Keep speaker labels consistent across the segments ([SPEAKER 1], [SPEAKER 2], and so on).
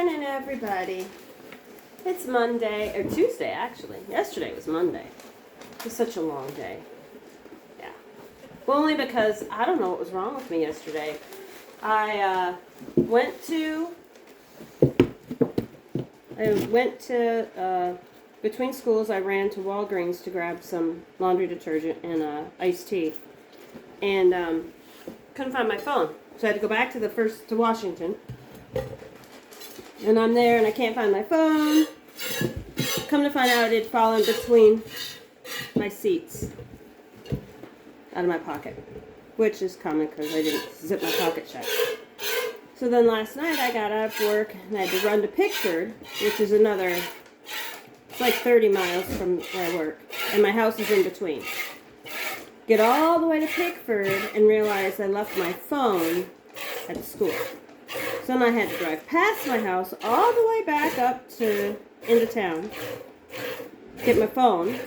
[SPEAKER 1] morning, everybody. It's Monday, or Tuesday, actually. Yesterday was Monday. It was such a long day. Yeah. Well, only because I don't know what was wrong with me yesterday. I went to between schools, I ran to Walgreens to grab some laundry detergent and iced tea. And couldn't find my phone. So I had to go back to Washington. And I'm there and I can't find my phone. Come to find out it had fallen between my seats. Out of my pocket. Which is common because I didn't zip my pocket shut. So then last night I got out of work and I had to run to Pickford, which is it's like 30 miles from where I work. And my house is in between. Get all the way to Pickford and realize I left my phone at the school. So then I had to drive past my house all the way back up into town, get my phone.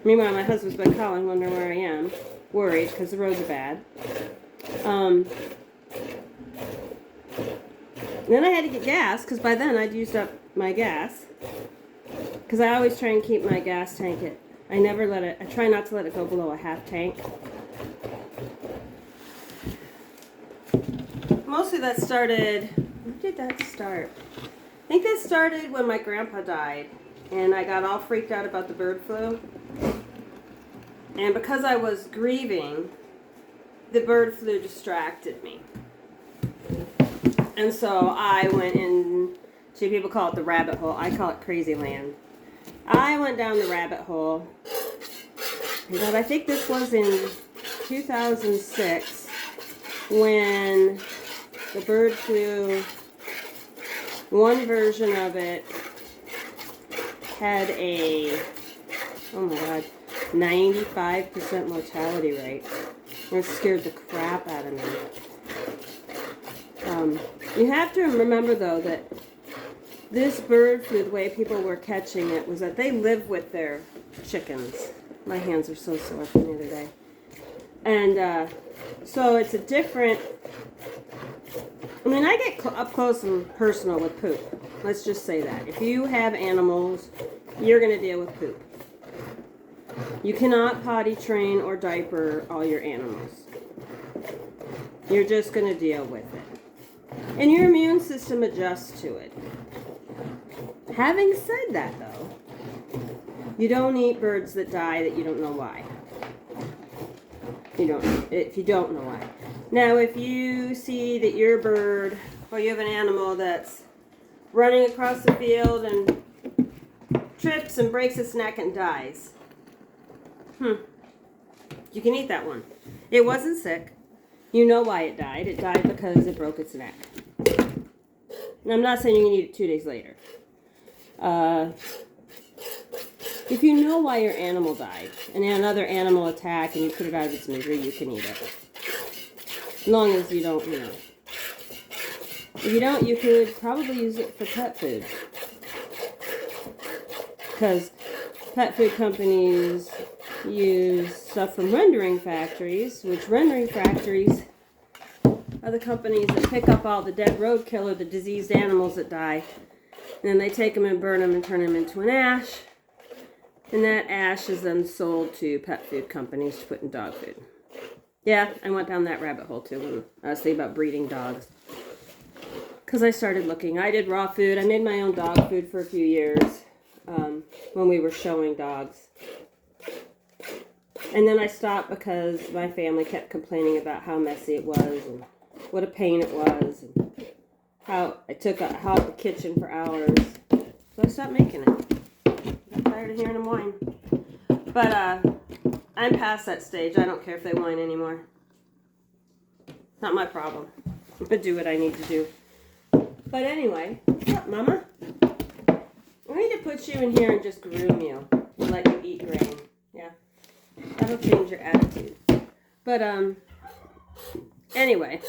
[SPEAKER 1] Meanwhile, my husband's been calling, wondering where I am, worried because the roads are bad. Then I had to get gas because by then I'd used up my gas. Because I always try and keep my gas tank I try not to let it go below a half tank. Mostly that started, when did that start? I think that started when my grandpa died and I got all freaked out about the bird flu. And because I was grieving, the bird flu distracted me. And so I went in, people call it the rabbit hole, I call it crazy land. I went down the rabbit hole, but I think this was in 2006 when the bird flu, one version of it had a, 95% mortality rate. It scared the crap out of me. You have to remember though that this bird flu, the way people were catching it, was that they live with their chickens. My hands are so sore from the other day. And so it's a different... I get up close and personal with poop. Let's just say that. If you have animals, you're going to deal with poop. You cannot potty train or diaper all your animals. You're just going to deal with it. And your immune system adjusts to it. Having said that, though, you don't eat birds that die that you don't know why. If you don't know why. Now, if you see that your bird, or you have an animal that's running across the field and trips and breaks its neck and dies, you can eat that one. It wasn't sick. You know why it died. It died because it broke its neck. And I'm not saying you can eat it 2 days later. If you know why your animal died, and another animal attacked and you put it out of its misery, you can eat it. As long as you don't, If you don't, you could probably use it for pet food. Because pet food companies use stuff from rendering factories, which rendering factories are the companies that pick up all the dead roadkill or the diseased animals that die. And then they take them and burn them and turn them into an ash. And that ash is then sold to pet food companies to put in dog food. Yeah, I went down that rabbit hole too when I was thinking about breeding dogs. Because I started looking. I did raw food. I made my own dog food for a few years when we were showing dogs. And then I stopped because my family kept complaining about how messy it was and what a pain it was and how it took out the kitchen for hours. So I stopped making it. I'm tired of hearing them whine. But I'm past that stage. I don't care if they whine anymore. Not my problem. I do what I need to do. But anyway, what's up, Mama? I need to put you in here and just groom you and let you eat grain. Yeah. That'll change your attitude. But, anyway.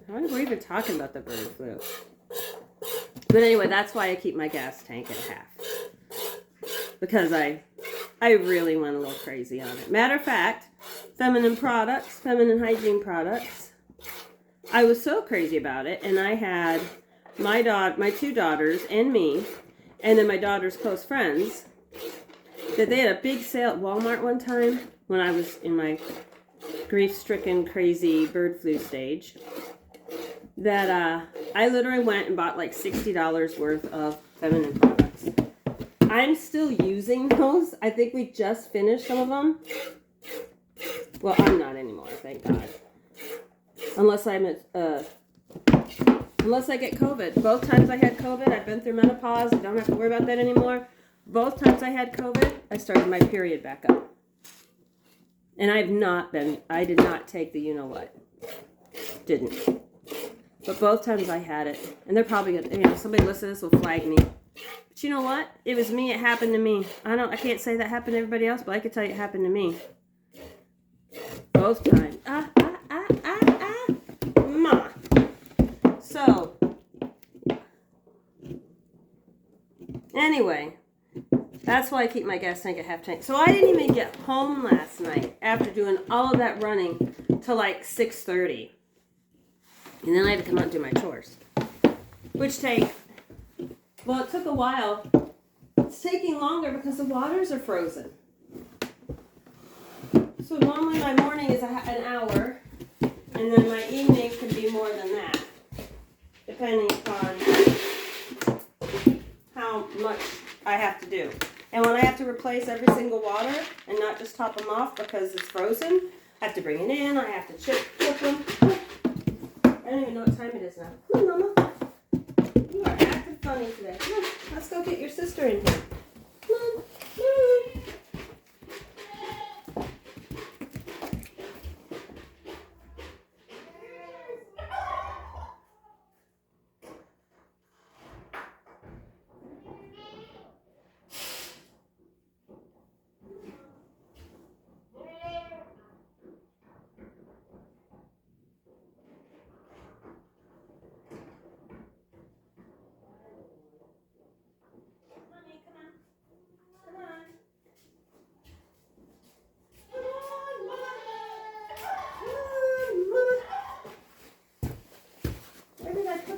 [SPEAKER 1] Why are we even talking about the bird flu? But anyway, that's why I keep my gas tank at half. Because I really went a little crazy on it. Matter of fact, feminine hygiene products, I was so crazy about it, and I had my two daughters and me, and then my daughter's close friends, that they had a big sale at Walmart one time when I was in my grief-stricken, crazy bird flu stage, that I literally went and bought like $60 worth of feminine products. I'm still using those. I think we just finished some of them. Well, I'm not anymore, thank God. Unless I get COVID. Both times I had COVID, I've been through menopause. I don't have to worry about that anymore. Both times I had COVID, I started my period back up. And I did not take the you-know-what. Didn't. But both times I had it. And they're probably gonna, somebody listening to this will flag me. But you know what? It was me, it happened to me. I can't say that happened to everybody else, but I can tell you it happened to me. Both times. Ma. So, anyway, that's why I keep my gas tank at half tank. So I didn't even get home last night after doing all of that running till like 6:30. And then I had to come out and do my chores. Which it took a while. It's taking longer because the waters are frozen. So normally my morning is an hour, and then my evening could be more than that, depending upon how much I have to do. And when I have to replace every single water and not just top them off because it's frozen, I have to bring it in, I have to chip them. I don't even know what time it is now. Come on, Mama. You are acting funny today. Come on, let's go get your sister in here. Come on. Come on.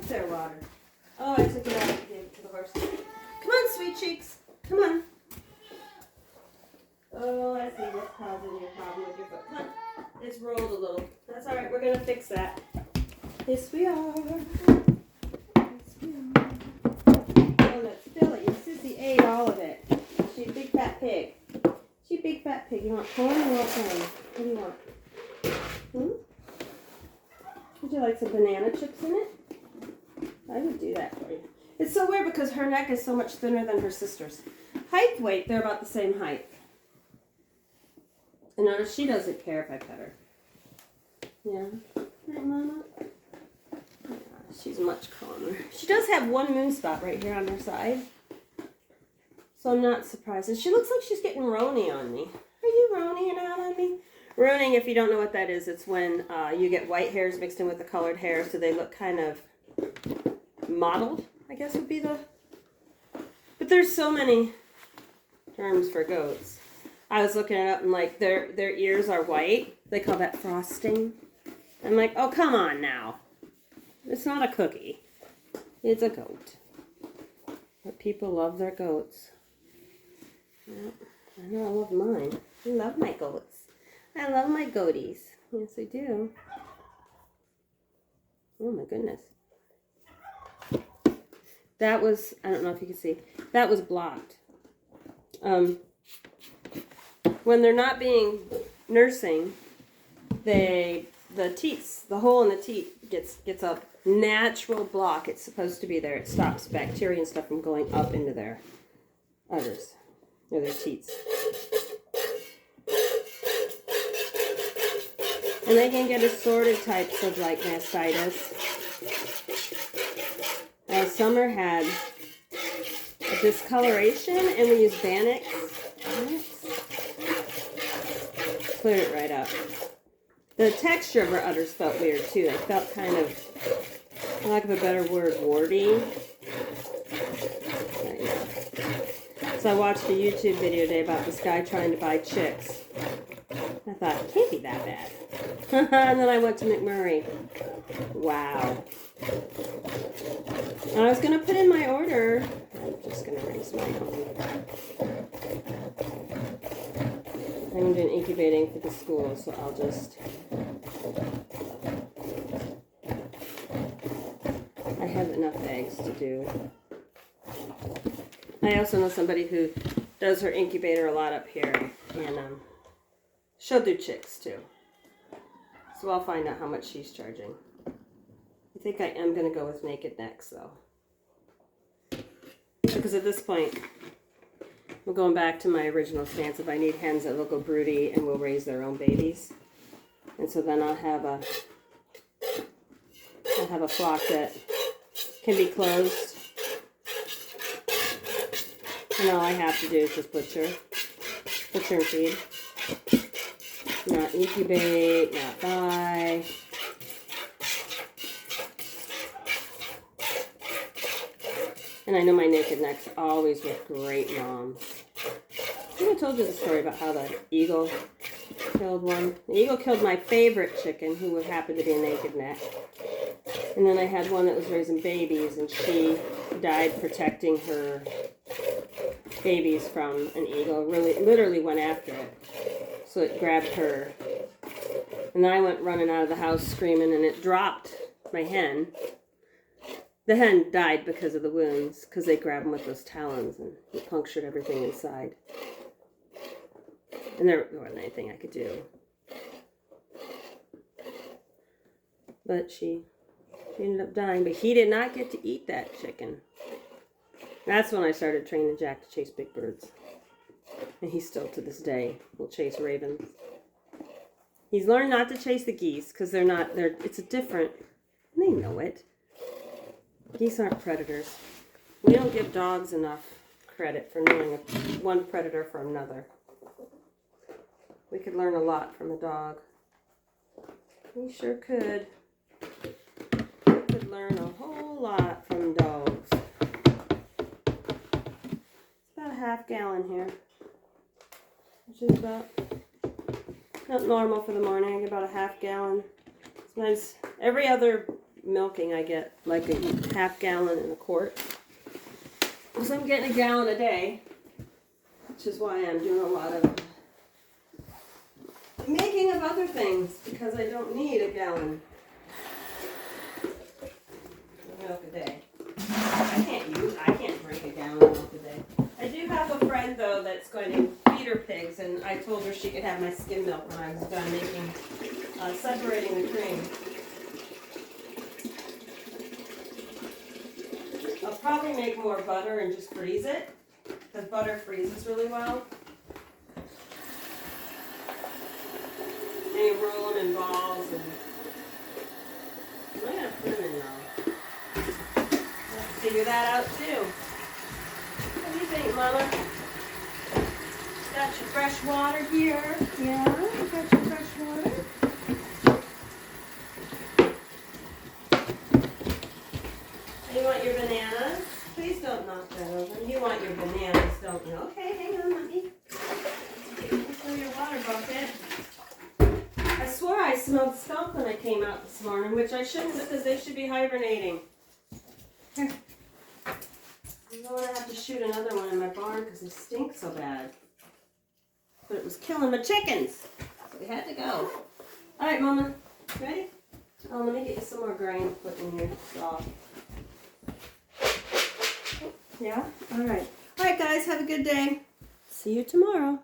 [SPEAKER 1] Their water. Oh, I took it out and gave it to the horse. Come on, sweet cheeks. Come on. Oh, I see what's causing your problem with your foot. Come on. It's rolled a little. That's all right. We're going to fix that. Yes, we are. Yes, we are. Oh, that's Billy. Your sissy ate all of it. She's a big fat pig. She's a big fat pig. You want corn or you want corn? What do you want? Would you like some banana chips in it? I would do that for you. It's so weird because her neck is so much thinner than her sister's. Height, weight, they're about the same height. And notice she doesn't care if I pet her. Yeah. Right, Mama? Yeah, she's much calmer. She does have one moon spot right here on her side. So I'm not surprised. And she looks like she's getting Roni on me. Are you Roniing out on me? Roning, if you don't know what that is, it's when you get white hairs mixed in with the colored hair so they look kind of mottled, I guess would be the... But there's so many terms for goats. I was looking it up and like their ears are white. They call that frosting. I'm like, oh, come on now. It's not a cookie. It's a goat. But people love their goats. Yeah, I know I love mine. I love my goats. I love my goaties. Yes, I do. Oh my goodness. That was, I don't know if you can see, that was blocked. When they're not being nursing, the teats, the hole in the teat gets a natural block. It's supposed to be there. It stops bacteria and stuff from going up into their udders, or their teats. And they can get assorted types of like mastitis. Summer had a discoloration, and we used Bannex. Cleared it right up. The texture of her udders felt weird too. They felt kind of, for lack of a better word, warty. So I watched a YouTube video today about this guy trying to buy chicks. I thought, it can't be that bad. And then I went to McMurray. Wow. And I was going to put in my order. I'm just going to raise my own. I'm doing incubating for the school, so I'll just... I have enough eggs to do. I also know somebody who does her incubator a lot up here, and she'll do chicks too. So I'll find out how much she's charging. I think I am going to go with naked necks though. Because at this point, we're going back to my original stance. If I need hens that will go broody and will raise their own babies. And so then I'll have a flock that can be closed. And all I have to do is just butcher and feed. Not incubate, not buy. And I know my naked necks always with great moms. I think I told you the story about how the eagle killed one. The eagle killed my favorite chicken, who would happen to be a naked neck. And then I had one that was raising babies, and she died protecting her babies from an eagle. Literally went after it. So it grabbed her. And then I went running out of the house screaming, and it dropped my hen. The hen died because of the wounds, because they grabbed him with those talons, and it punctured everything inside. And there wasn't anything I could do. But she ended up dying, but he did not get to eat that chicken. That's when I started training Jack to chase big birds. And he still, to this day, will chase ravens. He's learned not to chase the geese, because it's a different, they know it. Geese aren't predators. We don't give dogs enough credit for knowing one predator from another. We could learn a lot from a dog. We sure could. We could learn a whole lot from dogs. It's about a half gallon here, which is about not normal for the morning. I get about a half gallon. Sometimes every other milking I get like a half gallon in a quart. So I'm getting a gallon a day, which is why I'm doing a lot of making of other things, because I don't need a gallon of milk a day. I can't drink a gallon of milk a day. I do have a friend though that's going to feed her pigs, and I told her she could have my skim milk when I was done making, separating the cream. I'll probably make more butter and just freeze it, because butter freezes really well. And you roll them in balls, and I'm gonna put them in though. Let's figure that out too. What do you think, Mama? Got your fresh water here. Yeah, you got your fresh water. You want your bananas? Please don't knock that over. You want your bananas, don't you? Okay, hang on, Mommy. Fill your water bucket. I swore I smelled skunk when I came out this morning, which I shouldn't, because they should be hibernating. Here. I'm going to have to shoot another one in my barn because they stink so bad. But it was killing my chickens. So we had to go. All right, Mama. Ready? Oh, let me get you some more grain to put in your straw. Yeah? All right. All right, guys. Have a good day. See you tomorrow.